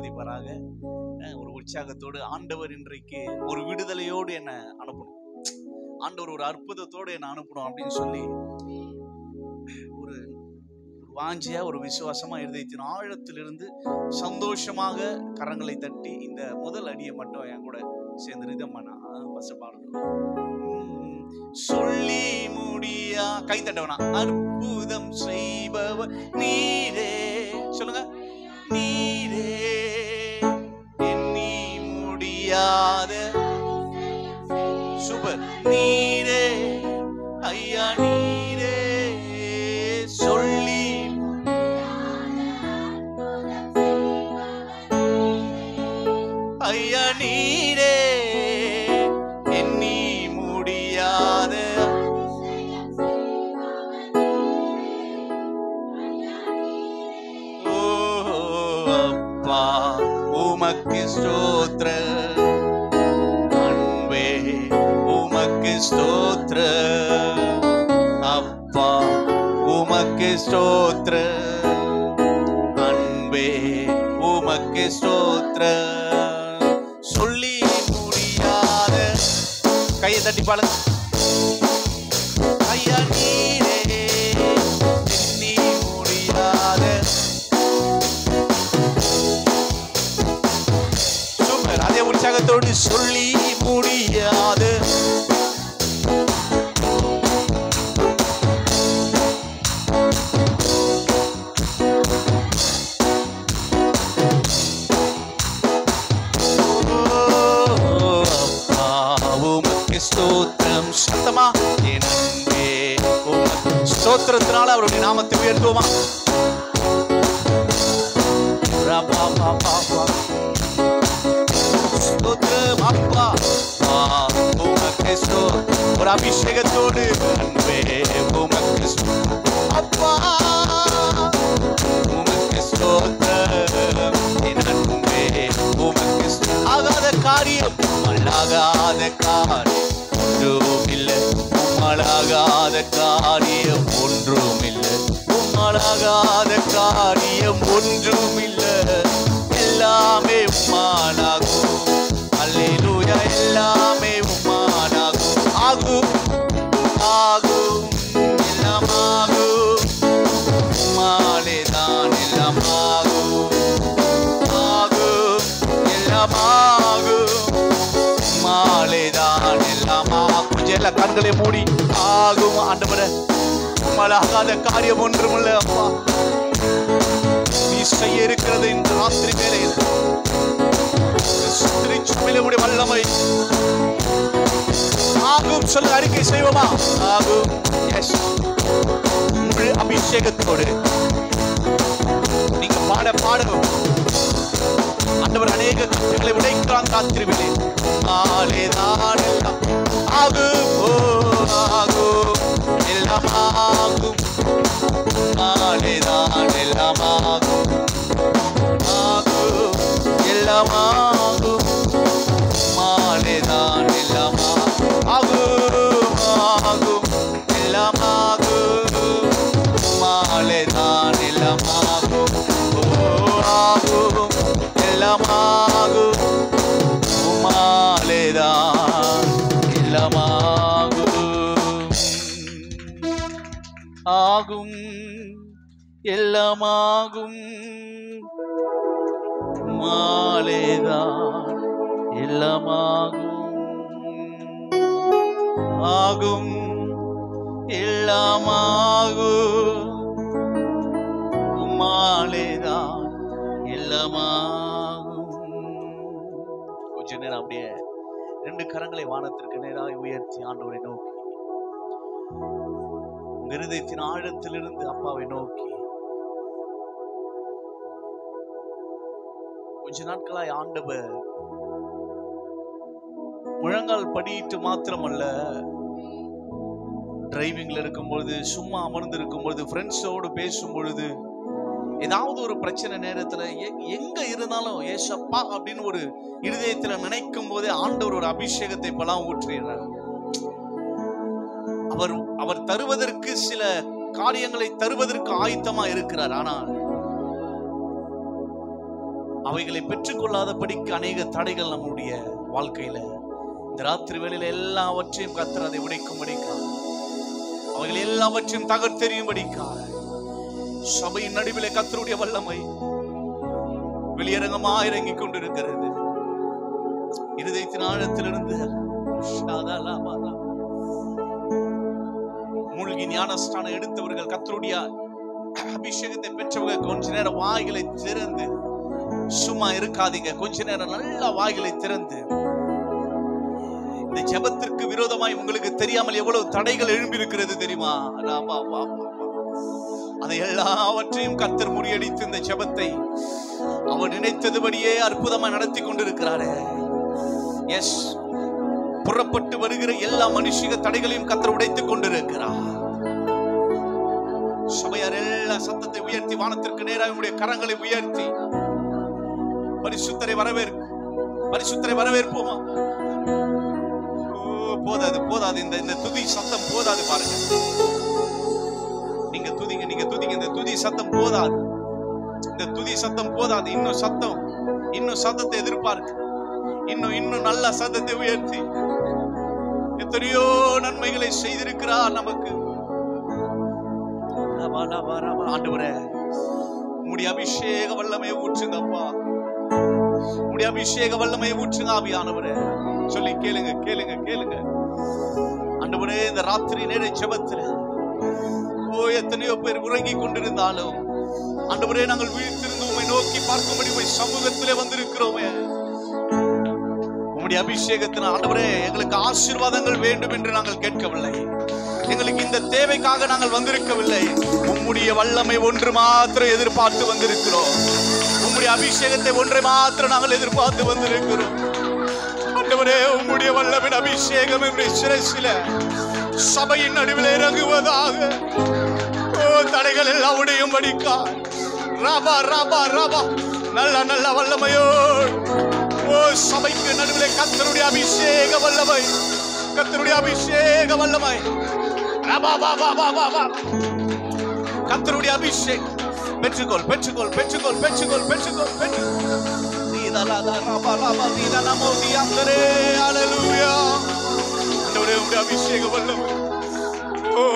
ஆசீர்வதிப்பாராக. ஒரு உற்சாகத்தோடு ஆண்டவர் இன்றைக்கு ஒரு விடுதலையோடு என்ன அனுப்பணும், ஆண்டவர் ஒரு அற்புதத்தோடு என்ன அனுப்பணும் அப்படின்னு சொல்லி ஒரு வாஞ்சியா ஒரு விசுவாசமா இருதயத்தின் ஆழத்திலிருந்து சந்தோஷமாக கரங்களை தட்டி இந்த முதல் அடியை மட்டும் என் கூட சேர்ந்து ரிதம்னா பாடுறோம். சொல்லி முடியா கை தட்டவனா அற்புதம் செய்பவர் நீரே, சொல்லுங்க நீரே, எண்ணி முடியாத சூப்பர் நீரே ஐயா நீரே, சொல்லி ஐயா நீரே, எண்ணி முடியாத அப்பா உமக்கு ஸ்தோத்திர, அன்பே உமக்கு ஸ்தோத்திர, அப்பா உமக்கு ஸ்தோத்திர, அன்பே உமக்கு ஸ்தோத்திர. சொல்லி முடியாத கையை தட்டி பாருங்க ஐயா நீரே, எண்ணி முடியாத சூப்பர். அதே உற்சாகத்தோடு சொல்லி முடியாது ஸ்தோத்திரம். சத்தமா என் அன்பே உமக்கு ஸ்தோத்திரத்தினால அவருடைய நாமத்தை உயர்த்துவோமா? ஸ்தோத்திரம் அப்பா உமக்கு ஸ்தோத்திரம். ஒரு அபிஷேகத்தோடு அன்பே உமக்கு அப்பா உமக்கு ஸ்தோத்திரம், என் அன்பே உமக்கு ஆகாத காரியம் அல்லாகாத காரியம் ஒன்றுமில்லை, உம்மளாகாத காரியம் ஒன்றுமில்லை, உம்மளாகாத காரியம் ஒன்றுமில்லை, எல்லாமே உம்மாலாகும். அல்லேலூயா, எல்லாமே உம்மாலாகும். ஆகும் ஆகும் எல்லாம் ஆகும், உம்மாலே தான் எல்லாம் ஆகும், ஆகும் எல்லாம் ஆகும், உம்மாலே தான் எல்லாம் ஆகும். கொஞ்சம் எல்லா கண்களை மூடி ஆகும் ஆண்டவரே, உம்மாலாகாத காரியம் ஒன்றுமில்லை அப்பா. நீ செய்ய இருக்கிறது இந்த ராத்திரி வேளையில் திருச்சபையிலே வல்லமை ஆகும். சொல்ல அறிக்கை செய்வோமா? ஆகும். எஸ், முழு அபிஷேகத்தோடு நீங்க பாட பாடவும் ஆண்டவர் அநேக கட்டுகளை உடைக்கிறான் ராத்திரிவிலே. ஆலேதான் எல்லாம் ஆகும், ஆகும் எல்லாம் ஆகும், ஆலேதான் எல்லாம் ஆகும், ஆகும் எல்லாம் ஆகும், மாலேதான் எல்லாம் ஆகும், ஆகும் எல்லாம் ஆகும், மாலேதான் எல்லாம் ஆகும், ஆகும் எல்லாம் ஆகும், மாலேதான் எல்லாம் ஆகும், ஆகும் எல்லாம் ஆகும், மாலேதான் எல்லாம் ஆகும், ஆகும் எல்லாம் ஆகும், மாலேதான் எல்லாம் ஆகும். கொஞ்ச நேரம் அப்படியே ரெண்டு கரங்களை வானத்திற்கு நேராக உயர்த்தி ஆண்டவரை நோக்கி உங்க இருதயத்தின் ஆழத்திலிருந்து அப்பாவை நோக்கி கொஞ்ச நாட்களாய் ஆண்டவர் முழங்கால் படியிட்டு மாத்திரமல்ல, டிரைவிங்ல இருக்கும் பொழுது, சும்மா அமர்ந்து இருக்கும் பொழுது, ஃப்ரெண்ட்ஸோடு பேசும் பொழுது, ஏதாவது ஒரு பிரச்சனை நேரத்துல எங்க இருந்தாலும் ஏசப்பா அப்படின்னு ஒரு இருதயத்துல நினைக்கும் போதே ஆண்டவர் ஒரு அபிஷேகத்தை இப்பெல்லாம் ஊற்றுகிறார். அவர் தருவதற்கு சில காரியங்களை தருவதற்கு ஆயத்தமா இருக்கிறார். ஆனால் அவைகளை பெற்றுக்கொள்ளாதபடிக்கு அநேக தடைகள் நம்முடைய வாழ்க்கையில இந்த ராத்திரி வேளையில எல்லாவற்றையும் கர்த்தர் அதை உடைக்கும்படிக்காக, அவைகள் எல்லாவற்றையும் தகர்த்தெறியும்படிக்காக சபையின் நடுவிலே கர்த்தருடைய வல்லமை வெளியரங்கமாக இறங்கிக் கொண்டிருக்கிறது. இருதயத்தின் ஆழத்திலிருந்து மூழ்கி ஞானஸ்தானம் எடுத்தவர்கள், கர்த்தருடைய அபிஷேகத்தை பெற்றவர்கள் கொஞ்ச நேரம் வாய்களை திறந்து, சும்மா இருக்காதீங்க, கொஞ்ச நேரம் நல்லா வாய்களை திறந்து, இந்த ஜெபத்திற்கு விரோதமாய் உங்களுக்கு தெரியாமல் எவ்வளவு தடைகள் எழும்பி இருக்கிறது தெரியுமா? அதை எல்லாவற்றையும் கர்த்தர் முறியடித்து இந்த ஜெபத்தை அவர் நினைத்ததுபடியே அற்புதமா நடத்தி கொண்டிருக்கிறாரே. எஸ், புறப்பட்டு வருகிற எல்லா மனுஷிக தடைகளையும் கர்த்தர் உடைத்துக் கொண்டிருக்கிறார். சபையார் எல்லா சத்தத்தை உயர்த்தி வானத்திற்கு நேராக உடைய கரங்களை உயர்த்தி பரிசுத்தரை வரவேற்போமா? போதாது போதாது, இந்த துதி சத்தம் போதாது. பாருங்க, நீங்க துதிங்க, இந்த துதி சத்தம் போதாது, இந்த துதி சத்தம் போதாது. இன்னும் சத்தத்தை எதிர்பார்க்க, இன்னும் நல்ல சத்தத்தை உயர்த்தி எத்தனையோ நன்மைகளை செய்திருக்கிறார் நமக்கு. ஆண்டவரே, உம்முடைய அபிஷேக வல்லமையை ஊற்றுங்கப்பா, உம்முடைய அபிஷேக வல்லமையை ஊற்றுங்க ஆவியானவரே. சொல்லி கேளுங்க. ஆண்டவரே, இந்த ராத்திரி நேர ஜெபத்துல எத்தனையோ பேர் உறங்கி கொண்டிருந்தாலும் ஆண்டவரே, நாங்கள் விழித்திருந்து உம்மை நோக்கி பார்க்கும்படி உம்முடைய சமூகத்திலே வந்திருக்கிறோமே. உம்முடைய அபிஷேகத்தினால் ஆண்டவரே, எங்களுக்கு ஆசீர்வாதங்கள் வேண்டும் என்று நாங்கள் கேட்கவில்லை, எங்களுக்கு இந்த தேவைக்காக நாங்கள் வந்திருக்கவில்லை. உம்முடைய வல்லமை ஒன்று மாத்திரம் எதிர்பார்த்து வந்திருக்கிறோம். உம்முடைய அபிஷேகத்தை ஒன்றை மாத்திரம் நாங்கள் எதிர்பார்த்து வந்திருக்கிறோம். ஆண்டவரே, உம்முடைய வல்லமையின் அபிஷேகம் என்னுடைய சிரசில சபையின் நடுவில் இறங்குவதாக. தடைகள் எல்லாம் உடையும் படிக்கா. ரபா ரபா ரபா, நல்ல வல்லமையோ சபைக்கு நடுவில் கர்த்தருடைய அபிஷேக வல்லமை, கர்த்தருடைய அபிஷேக வல்லமை. ரபா பாபா பாபா பா, கர்த்தருடைய அபிஷேகம் பெற்றுக்கொள். நீதலா ரபா ரபா நீதலமோ தியந்தரே. ஹalleluya. ஆண்டவரே, உம்முடைய அபிஷேக வல்லமை,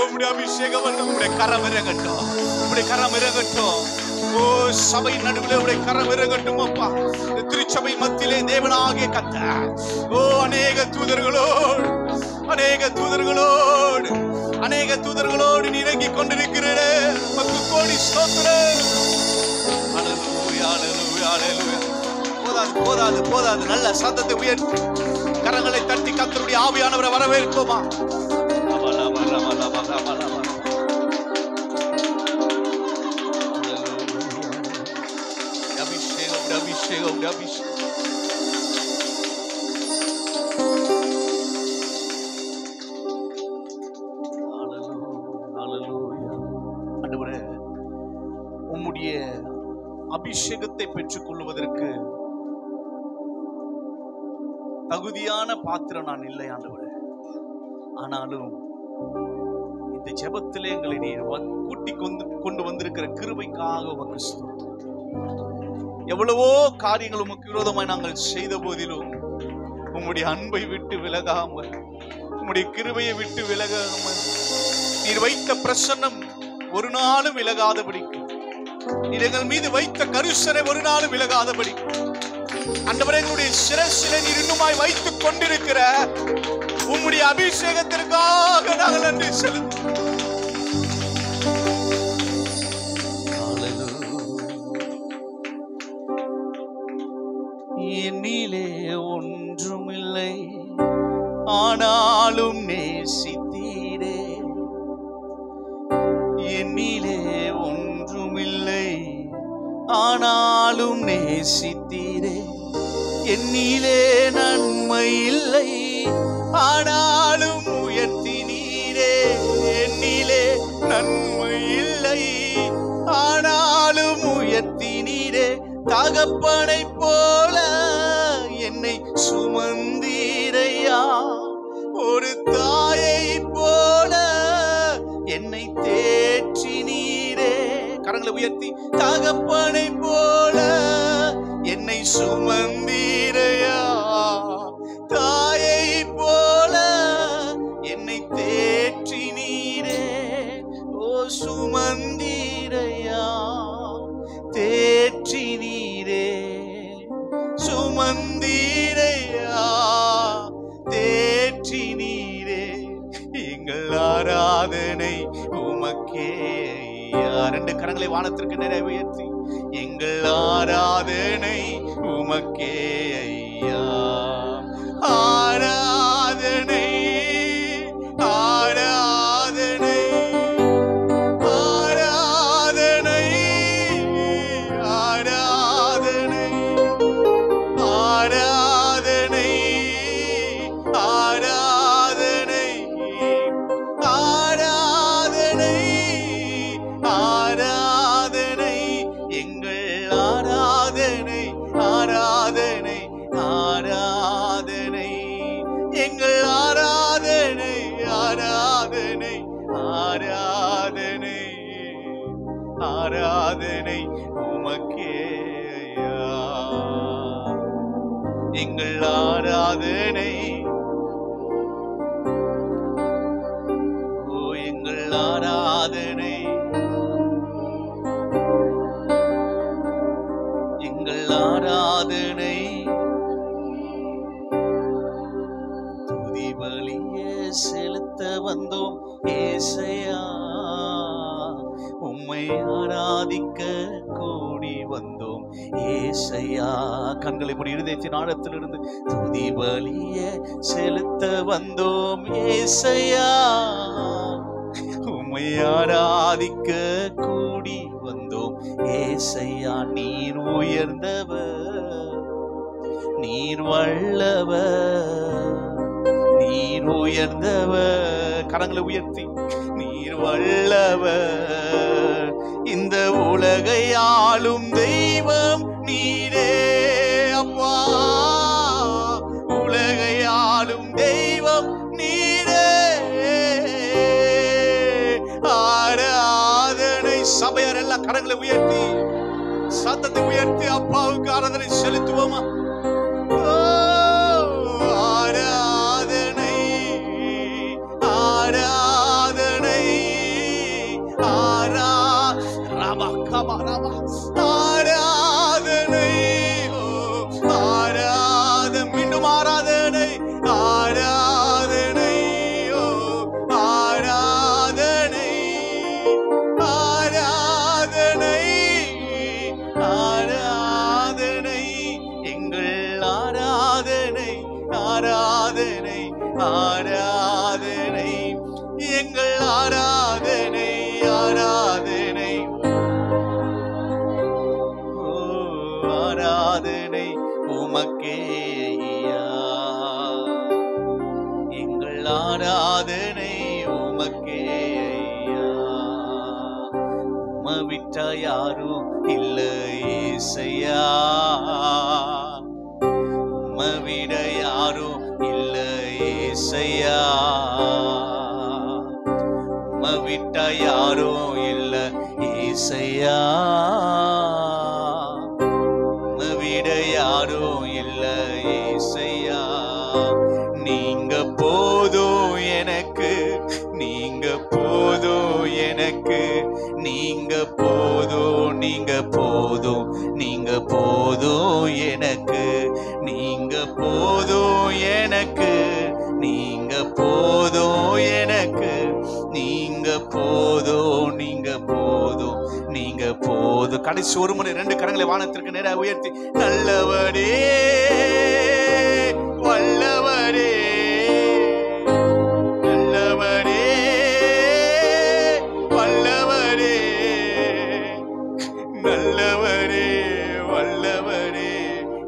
உம்முடைய அபிஷேக வல்லமை, உம்முடைய கரம் இறங்கட்டும், உம்முடைய கரம் இறங்கட்டும். சபை நடுவில் உடைய கரம் இறங்கட்டும் அப்பா. திருச்சபை மத்தியிலே தேவனாகிய கர்த்தர் அநேக தூதர்களோடு நீ இறங்கிக் கொண்டிருக்கிறே. உமக்கு கோடி ஸ்தோத்திரம். ஹalleluya ஹalleluya ஹalleluya. போதாது. நல்ல சத்தத்தை உயர்த்தி கரங்களை தட்டி கர்த்தருடைய ஆவியானவரை வரவேற்போமா? அபிஷேகம். ஆண்டவரே, உம்முடைய அபிஷேகத்தை பெற்றுக் கொள்வதற்கு தகுதியான பாத்திரம் நான் இல்லை ஆண்டவரே. ஆனாலும் இந்த ஜெபத்திலே எங்களை நீர் கூட்டி கொண்டு வந்திருக்கிற கிருபைக்காக உமக்கு ஸ்தோத்திரம். எவ்வளவோ காரியங்கள் உமக்கு விரோதமாய் நாங்கள் செய்த போதிலும் உம்முடைய அன்பை விட்டு விலகாமல், உம்முடைய கிருபையை விட்டு விலகாமல், நீர் வைத்த பிரசன்னம் ஒரு நாளும் விலகாதபடிக்கு, நீர் எங்கள் மீது வைத்த கருசனை ஒரு நாளும் விலகாதபடிக்கு, ஆண்டவரே, எங்களுடைய சிரசிலே நீர் இன்னுமாய் வைத்துக் கொண்டிருக்கிற உம்முடைய அபிஷேகத்திற்காக நாங்கள் நன்றி செலுத்துகிறோம். என்னிலே ஒன்றுமில்லை, ஆனாலும் நேசித்தீரே. என்னிலே ஒன்றுமில்லை, ஆனாலும் நேசித்தீரே. என்னிலே நன்மை இல்லை, ஆனாலும் உயர்த்தினீரே. என்னிலே நன்மை இல்லை, ஆனாலும் உயர்த்தினீரே. தகப்பனை போல என்னை சுமந்தீரையா, ஒரு தாயை போல என்னை தேற்றினீரே. கரங்களை உயர்த்தி, தகப்பனை போல என்னை சுமந்தீரையா, தாயை போல என்னை தேற்றினீரே. ஓ சுமந்தீரையா, தேற்றினீரே, சுமந்தீரையா, தேற்றினீரே. எங்கள் ஆராதனை உமக்கே ஐயா. ரெண்டு கரங்களை வானத்திற்கு நிறைவேற்றி, எங்கள் ஆராதனை உமக்கே ஐயா. ஆராதனை, ஆராதனை, ஆராதனை, ஆராதனை, ஆராதனை, ஆராதனை, ஆராதனை, ஆராதனை, எங்கள் ஆராதனை, ஆராதனை, ஆராதனை, எங்கள் ஆராதனை, ஆராதனை, ஆராதனை, ஆராதனை உமக்கே ஐயா. எங்கள் ஆராதனை, ஓ எங்கள் ஆராதனை, எங்கள் ஆராதனை. துதி பலியே செலுத்த வந்தோம் ஏசையா, உம்மை ஆராதிக்க கூடி வந்தோம் ஏசையா. கண்களை மூடி இருதயத்தின் ஆழத்திலிருந்து துதி பலியே செலுத்த வந்தோம் ஏசையா, உம்மை ஆராதிக்க கூடி வந்தோம் ஏசையா. நீர் உயர்ந்தவர், நீர் வல்லவர், நீர் உயர்ந்தவர். கரங்களை உயர்த்தி, நீர் வல்லவர், இந்த உலகை ஆளும் தெய்வம் நீரே அப்பா. உலகை ஆளும் தெய்வம் நீரே. ஆராதனை. சபையார் எல்லா கரங்களை உயர்த்தி, சத்தத்தை உயர்த்தி அப்பாவுக்கு ஆராதனை செலுத்துவோமா? ஆராதனை, ஆராதனை, ஆராதனை, ஆராத மீண்டும் ஆராதனை, ஆராதனை, ஆராதனை, ஆராதனை, ஆராதனை, எங்கள் ஆராதனை, ஆராதனை, ஆராதனை, எங்கள் ஆராதனை, ஆராதனை, ஓ ஆராதனை உமக்கே ஐயா. எங்கள் ஆராதனை உமக்கே ஐயா. உம்மை விட்டா யாரும் இல்லை ஏசையா, உம்மை விட யாரும் இல்லை ஏசையா, உம்மை விட்டா யாரும் இல்லை ஏசையா, உம்மை விட யாரும் இல்லை ஏசையா. நீங்க போதும் எனக்கு, நீங்க போதும் எனக்கு, நீங்க போதும், நீங்க போதும், நீங்க போதும் எனக்கு, நீங்க போதும் எனக்கு, நீங்க போதும் எனக்கு, நீங்க போதும், நீங்க போதும், நீங்க போதும். கடைசி ஒரு முறை ரெண்டு கரங்களை வானத்திற்கு நேராக உயர்த்தி, நல்லவரே வல்லவரே, நல்லவரே வல்லவரே, நல்லவரே வல்லவரே,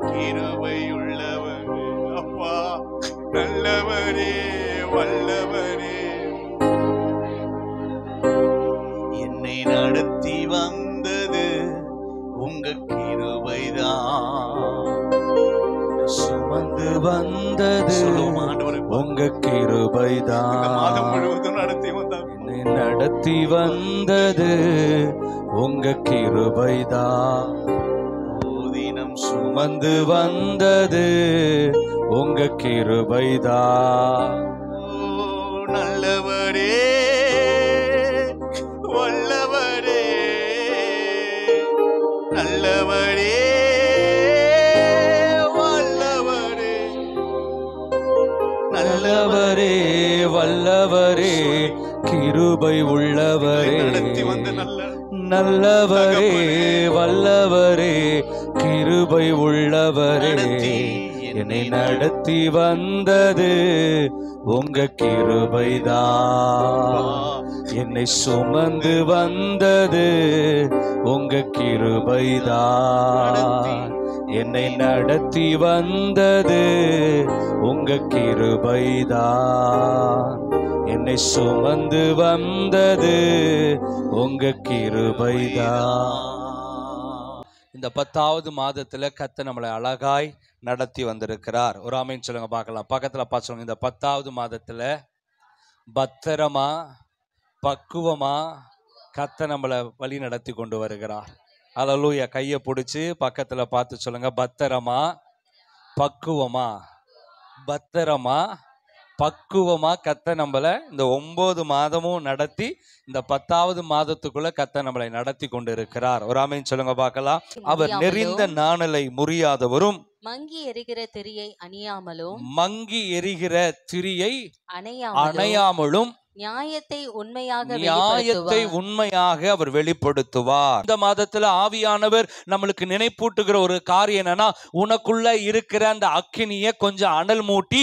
கிருபையுள்ளவரே அப்பா, நல்லவரே வல்லவரே. என்னை நடத்தி வந்தது உங்க கிருபைதான், சுமந்து வந்தது உங்க கிருபைதான், மாதம் முழுவதும் நடத்தி வந்தார். என்னை நடத்தி வந்தது உங்க கிருபைதான், தினம் சுமந்து வந்தது உங்க கிருபைதான். நல்லவரே வல்லவரே, நல்லவரே வல்லவரே, நல்லவரே வல்லவரே கிருபை உள்ளவரே, நடத்தி வந்த நல்லவரே வல்லவரே கிருபை உள்ளவரே, என்னை நடத்தி வந்தது உங்க கிருபைதான். என்னை சுமந்து வந்தது உங்க கிருபைதான். என்னை நடத்தி வந்தது உங்க கிருபைதான். என்னை சுமந்து வந்தது உங்க கிருபைதான். இந்த 10வது மாதத்துல கர்த்தர் நம்மளை அழகாய் நடத்தி வந்திருக்கிறார். ஒரு ஆமென் சொல்லுங்க பார்க்கலாம். பக்கத்துல பார்த்து சொல்லுங்க. இந்த 10வது மாதத்துல பத்திரமா பக்குவமா கர்த்தர் நம்மளை வழி நடத்தி கொண்டு வருகிறார். அல்லேலூயா. கையை பிடிச்சி பக்கத்துல பார்த்து சொல்லுங்க, பத்திரமா பக்குவமா. பத்திரமா பக்குவமா கர்த்தர் நம்மளை இந்த 9 மாதமும் நடத்தி இந்த 10வது மாதத்துக்குள்ள கர்த்தர் நம்மளை நடத்தி கொண்டு இருக்கிறார். ஒரு ஆமென் சொல்லுங்க பார்க்கலாம். அவர் நெறிந்த நாணலை முறியாதவரும், மங்கி எரிகிற திரியை அணியாமலும், மங்கி எரிகிற திரியை அணையாமலும் நியாயத்தை நியாயத்தை உண்மையாக அவர் வெளிப்படுத்துவார். இந்த மாதத்துல ஆவியானவர் நம்மளுக்கு நினைப்பூட்டுகிற ஒரு காரியம் என்னன்னா, உனக்குள்ள இருக்கிற அந்த அக்கினியை கொஞ்சம் அனல் மூட்டி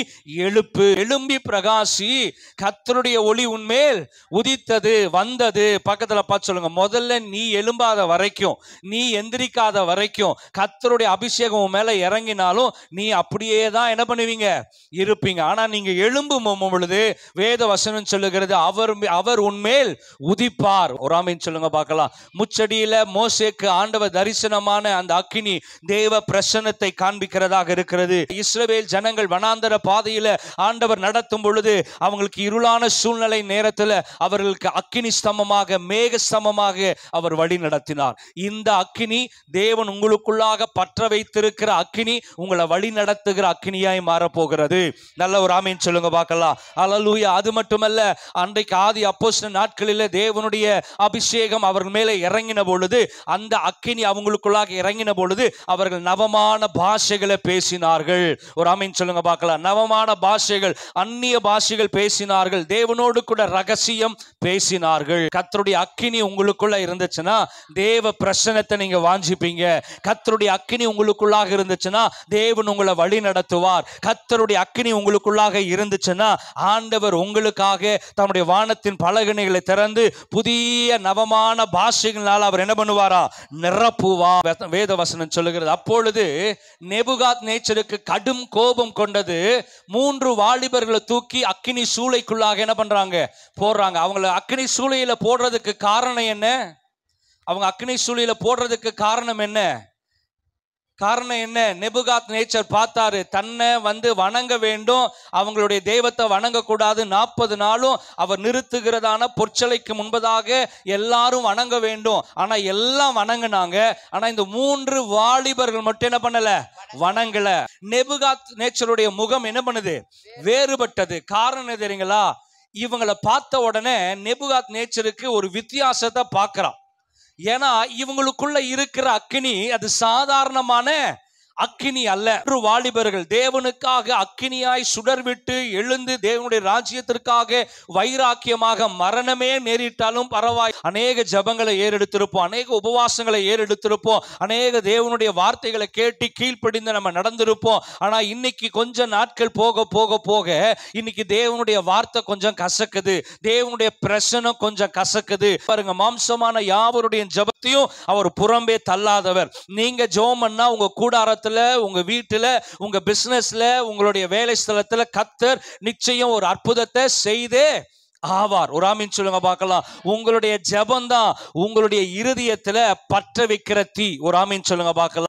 எழும்பி பிரகாசி. கர்த்தருடைய ஒளி உன்மேல் உதித்தது வந்தது. பக்கத்துல பார்த்து சொல்லுங்க, முதல்ல நீ எழும்பாத வரைக்கும், நீ எந்திரிக்காத வரைக்கும், கர்த்தருடைய அபிஷேகம் உன் மேல இறங்கினாலும் நீ அப்படியே தான் என்ன பண்ணுவீங்க, இருப்பீங்க. ஆனா நீங்க எழும்பும் பொழுது வேத வசனம் சொல்லுகிறது, அவர் உன்மேல் உதிப்பார். ஒரு ஆமென் சொல்லுங்க பார்க்கலாம். முச்சடியில மோசேக்கு ஆண்டவர் தரிசனமான அந்த அக்கினி தேவ பிரசன்னத்தை காண்பிக்கிறதாக இருக்கிறது. இஸ்ரவேல் ஜனங்கள் வனாந்தர பாதையில ஆண்டவர் நடத்தும் பொழுது அவங்களுக்கு இருளான சூழ்நிலை நேரத்தில் அவர்களுக்கு அக்கினி ஸ்தம்பமாக மேக ஸ்தம்பமாக அவர் வழி நடத்தினார். இந்த அக்கினி தேவன் உங்களுக்குள்ளாக பற்ற வைத்திருக்கிற அக்கினி உங்களை வழி நடத்துகிற அக்கினியாய் மாறப்போகிறது. நல்ல ஒரு ஆமென் சொல்லுங்க பார்க்கலாம். அல்லேலூயா. அது மட்டுமல்ல, அன்றைக்கு ஆதி அப்போஸ்தலர் நாட்களில் தேவனுடைய அபிஷேகம் அவர்கள் மேலே இறங்கின பொழுது, அந்த அக்கினி அவங்களுக்குள்ளாக இறங்கின பொழுது அவர்கள் நவமான பாஷைகளை பேசினார்கள். ஒரு ஆமென் சொல்லுங்க பார்க்கலாம். நவமான பாஷைகள், அந்நிய பாஷைகள் பேசினார்கள். தேவனோடு கூட ரகசியம் பேசினார்கள். கர்த்தருடைய அக்கினி உங்களுக்குள்ள இருந்துச்சுன்னா தேவ பிரசன்னத்தை நீங்க வாஞ்சிப்பீங்க. கர்த்தருடைய அக்கினி உங்களுக்குள்ளாக இருந்துச்சுன்னா தேவன் உங்களை வழி நடத்துவார். கர்த்தருடைய அக்கினி உங்களுக்குள்ளாக இருந்துச்சுன்னா ஆண்டவர் உங்களுக்காக தம்முடைய வானத்தின் பலகணிகளை திறந்து புதிய நவமான பாஷைகளால் அவர் என்ன பண்ணுவாரா, நிரப்புவார். வேத வசனம் சொல்லுகிறது. அப்பொழுது நேபுகாத் நேச்சருக்கு கடும் கோபம் கொண்டது. 3 வாலிபர்களை தூக்கி அக்கினி சூளைக்குள்ளாக என்ன பண்றாங்க, போடுறாங்க. அவங்களை அக்கினி சூளையில போடுறதுக்கு காரணம் என்ன? அவங்க அக்கினி சூளையில போடுறதுக்கு காரணம் என்ன? நேபுகாத் நேச்சர் பார்த்தாரு, தன்னை வணங்க வேண்டும், அவங்களுடைய தெய்வத்தை வணங்கக்கூடாது. 40 நாளும் அவர் நிறுத்துகிறதான பொற்சலைக்கு முன்பதாக எல்லாரும் வணங்க வேண்டும். ஆனா எல்லாம் வணங்கினாங்க. ஆனா இந்த 3 வாலிபர்கள் மட்டும் என்ன பண்ணல, வணங்கல. நேபுகாத் நேச்சருடைய முகம் என்ன பண்ணுது, வேறுபட்டது. காரணம் தெரியுங்களா? இவங்களை பார்த்த உடனே நேபுகாத் நேச்சருக்கு ஒரு வித்தியாசத்தை பார்க்கிறான். ஏன்னா இவங்களுக்குள்ள இருக்கிற அக்கினி அது சாதாரணமான அக்கினி அல்ல. வாலிபர்கள் தேவனுக்காக அக்கினியாய் சுடர்விட்டு எழுந்து தேவனுடைய ராஜ்யத்திற்காக வைராக்கியமாக மரணமே நேரிட்டாலும் பரவாய் அநேக ஜபங்களை ஏறெடுத்திருப்போம், அநேக உபவாசங்களை ஏறெடுத்திருப்போம், அநேக தேவனுடைய வார்த்தைகளை கேட்டு கீழ்ப்படிந்து நம்ம நடந்திருப்போம். ஆனா இன்னைக்கு கொஞ்ச நாட்கள் போக போக போக இன்னைக்கு தேவனுடைய வார்த்தை கொஞ்சம் கசக்குது, தேவனுடைய பிரசனம் கொஞ்சம் கசக்குது. பாருங்க, மாம்சமான யாவருடைய ஜபத்தையும் அவர் புறம்பே தள்ளாதவர். நீங்க ஜெபம் பண்ணா உங்க கூடாரத்தில், உங்க வீட்டுல, உங்க பிசினஸ்ல, உங்களுடைய வேலை ஸ்தலத்துல கர்த்தர் நிச்சயம் ஒரு அற்புதத்தை செய்தே ஆவார். ஒரு ஆமீன் சொல்லுங்க பார்க்கலாம். உங்களுடைய ஜெபம் தான் உங்களுடைய இருதயத்துல பற்ற வைக்கிற தீ. ஒரு ஆமீன் சொல்லுங்க பார்க்கலாம்.